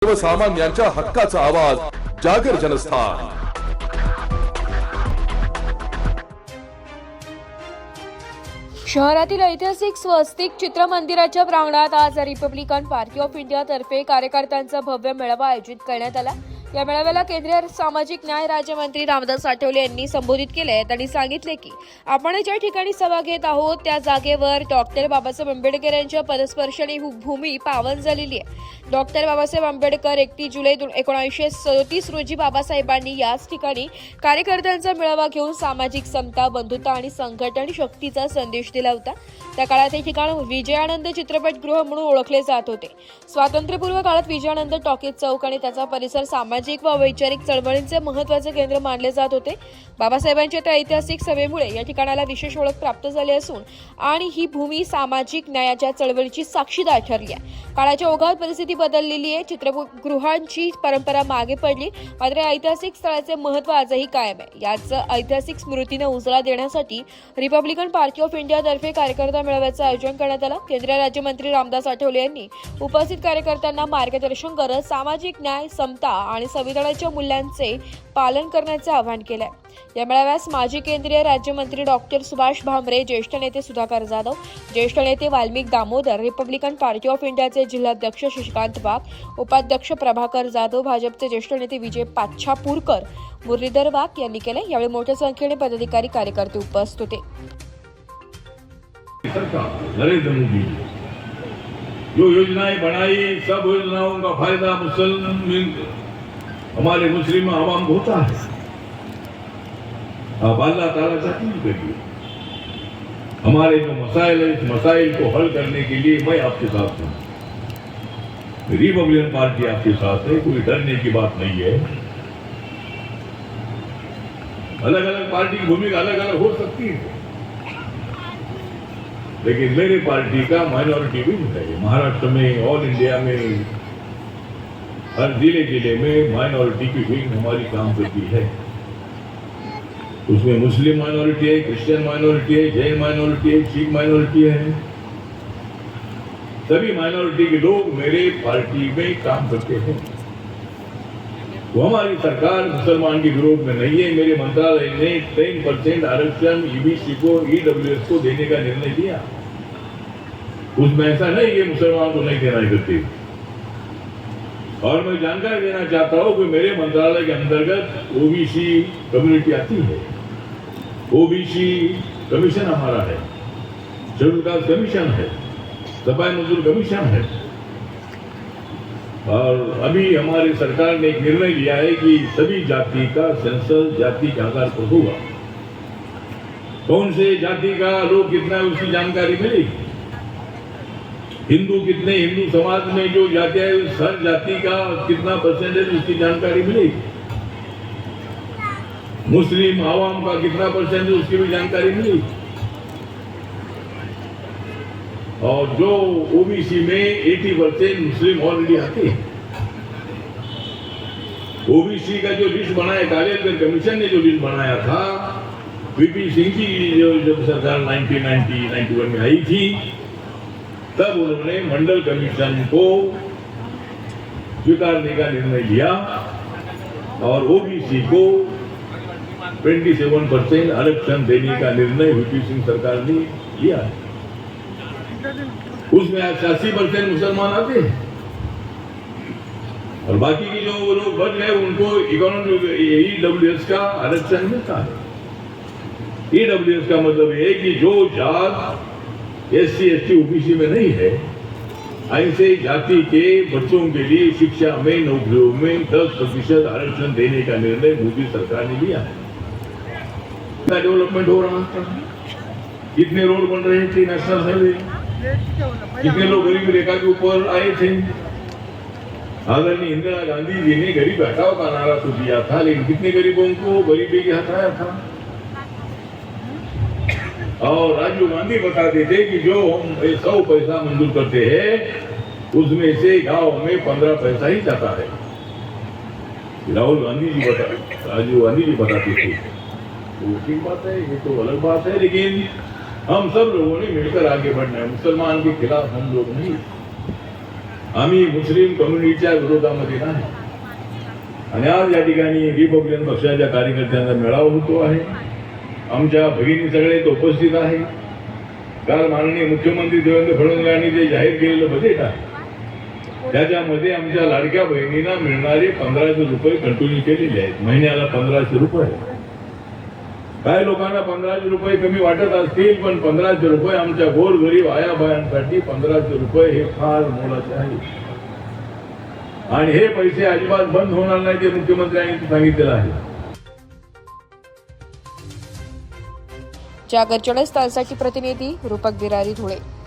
सर्वसामान्यांच्या हक्काचा आवाज जागर जनस्थान। शहरातील ऐतिहासिक स्वस्तिक चित्रमंदिराच्या प्रांगणात आज रिपब्लिकन पार्टी ऑफ इंडिया तर्फे कार्यकर्त्यांचा भव्य मेळावा आयोजित करण्यात आला। या मेळाव्याला केंद्रीय सामाजिक न्याय राज्यमंत्री रामदास आठवले यांनी संबोधित केले। त्यांनी सांगितले की आपण ज्या ठिकाणी सभा घेत आहोत त्या जागेवर डॉक्टर बाबासाहेब आंबेडकर यांच्या पदस्पर्शाने भूमी पावन झालेली आहे। डॉक्टर बाबासाहेब आंबेडकर 31 जुलै 1937 रोजी बाबासाहेबांनी याच ठिकाणी कार्यकर्त्यांचा मेळावा घेऊन सामाजिक समता, बंधुता आणि संघटन शक्तीचा संदेश दिला होता। त्या काळात हे ठिकाण विजयानंद चित्रपटगृह म्हणून ओळखले जात होते। स्वातंत्र्यपूर्व काळात विजयानंद टॉकीज चौक आणि त्याचा परिसर सामाजिक व वैचारिक चळवळींचे महत्त्वाचे केंद्र मानले जात होते। बाबासाहेबांच्या त्या ऐतिहासिक सभेमुळे या ठिकाणाला विशेष ओळख प्राप्त झाली असून आणि ही भूमी सामाजिक न्यायाच्या चळवळीची साक्षीदार ठरली आहे। काळाच्या ओघात परिस्थिती बदललेली आहे। चित्रपटगृहांची परंपरा मागे पडली, मात्र या ऐतिहासिक स्थळाचे महत्त्व आजही कायम आहे। याच ऐतिहासिक स्मृतीने उजळा देण्यासाठी रिपब्लिकन पार्टी ऑफ इंडिया तर्फे कार्यकर्ता मेळाव्याचे आयोजन करण्यात आले। केंद्रीय राज्यमंत्री रामदास आठवले यांनी उपस्थित कार्यकर्त्यांना मार्गदर्शन करत सामाजिक न्याय, समता आणि संविधानाच्या मूल्यांचे पालन करण्याचे आवाहन केले। या मेळाव्यास माजी केंद्रीय राज्यमंत्री डॉक्टर सुभाष भामरे, ज्येष्ठ नेते सुधाकर जाधव, ज्येष्ठ नेते Valmik Damodar, Republican Party of इंडियाचे जिल्हाध्यक्ष शशिकांत वाघ, उपाध्यक्ष प्रभाकर जाधव, भाजपचे ज्येष्ठ नेते विजय पाच्छापूरकर, मुरलीधर वाघ यांनी केले। यावेळी मोठ्या संख्येने पदाधिकारी, कार्यकर्ते उपस्थित होते। नरेंद्र मोदी जो योजनाएं बनाई, सब योजनाओं का फायदा हमारे मुस्लिम आवाम को होता है। अब अल्लाह ताला चाहती करिए हमारे जो मसाइल है, इस मसाइल को हल करने के लिए मैं आपके साथ हूँ। रिपब्लिकन पार्टी आपके साथ है, कोई डरने की बात नहीं है। अलग अलग पार्टी की भूमिका अलग अलग हो सकती है, लेकिन मेरे पार्टी का माइनॉरिटी विंग है। महाराष्ट्र में, ऑल इंडिया में, हर जिले में माइनॉरिटी की विंग हमारी काम करती है। उसमें मुस्लिम माइनॉरिटी है, क्रिश्चियन माइनॉरिटी है, जैन माइनॉरिटी है, सिख माइनॉरिटी है। सभी माइनॉरिटी के लोग मेरे पार्टी में काम करते हैं। वो हमारी सरकार मुसलमान के विरोध में नहीं है। मेरे मंत्रालय ने 10% आरक्षण ईबीसी को, ईडब्ल्यूएस को देने का निर्णय लिया। उसमें ऐसा नहीं कि मुसलमान को नहीं देना करते। और मैं जानकारी देना चाहता हूं कि मेरे मंत्रालय के अंतर्गत ओबीसी कम्युनिटी आती है। ओबीसी कमीशन हमारा है, शेड्यूल कास्ट कमीशन है, सफाई मजदूर कमीशन है। और अभी हमारी सरकार ने एक निर्णय लिया है कि सभी जाति का सेंसस जाति के आधार पर होगा। कौन से जाति का लोग कितना है उसकी जानकारी मिलेगी। हिंदू कितने, हिंदू समाज में जो जाति है हर जाति का कितना परसेंटेज उसकी जानकारी मिलेगी। मुस्लिम आवाम का कितना परसेंटेज उसकी भी जानकारी मिलेगी। और जो ओबीसी में 80% मुस्लिम ऑलरेडी आते हैं। ओबीसी का जो लिस्ट बनाया, कालेकर कमीशन ने जो लिस्ट बनाया था, वीपी सिंह की जब सरकार 1991 में आई थी, तब उन्होंने मंडल कमीशन को स्वीकारने का निर्णय लिया और ओबीसी को 27% आरक्षण देने का निर्णय वीपी सिंह सरकार ने लिया है। उसमें 80% मुसलमान आते हैं और बाकी के जो लोग बच गए उनको इकोनॉमिक ईडब्ल्यूएस का आरक्षण मिलता है। ईडब्ल्यूएस का मतलब है कि जो जात एससी एसटी ओबीसी में नहीं है, ऐसे जाति के बच्चों के लिए शिक्षा में, नौकरियों में 10% आरक्षण देने का निर्णय मोदी सरकार ने लिया है। कितना डेवलपमेंट हो रहा था, कितने रोड बन रहे थे, नेशनल हाईवे, कितने लोग गरीबी रेखा के ऊपर आए थे। आदरणीय इंदिरा गांधी जी ने गरीब हटाओ का नारा तो दिया था, लेकिन कितने गरीबों को गरीबी के हटाया था। और राजीव गांधी बताते थे कि जो हम 100 पैसा मंजूर करते हैं उसमें से गांव में 15 पैसा ही जाता है। राहुल गांधी जी राजीव गांधी जी बताते थे। तो ठीक बात है, ये तो अलग बात है, लेकिन हम सब लोगों ने मिलकर आगे बढ़ना है। मुसलमान के खिलाफ हम लोग नहीं। आम्ही मुस्लिम कम्युनिटीच्या विरोधामध्ये नाही. आणि आज या ठिकाणी रिपब्लिकन पक्षाच्या कार्यकर्त्यांचा मेळावा होतो आहे. आमच्या भगिनी सगळे इथं उपस्थित आहे. काल माननीय मुख्यमंत्री देवेंद्र फडणवीस यांनी जे जाहीर केलेलं बजेट आहे त्याच्यामध्ये आमच्या लाडक्या बहिणींना मिळणारे 1500 रुपये कंटिन्यू केलेले आहेत. महिन्याला 1500 रुपये. काही लोकांना 1500 रुपये कमी वाटत असतील, पण 1500 रुपये आमच्या गोरगरीब आयाबायांसाठी 1500 रुपये हे फार मोलाचे आहे. आणि हे पैसे अजिबात बंद होणार नाही ते मुख्यमंत्र्यांनी सांगितलेलं आहे. जागर 24 तासासाठी प्रतिनिधी रूपक बिरारी धुळे.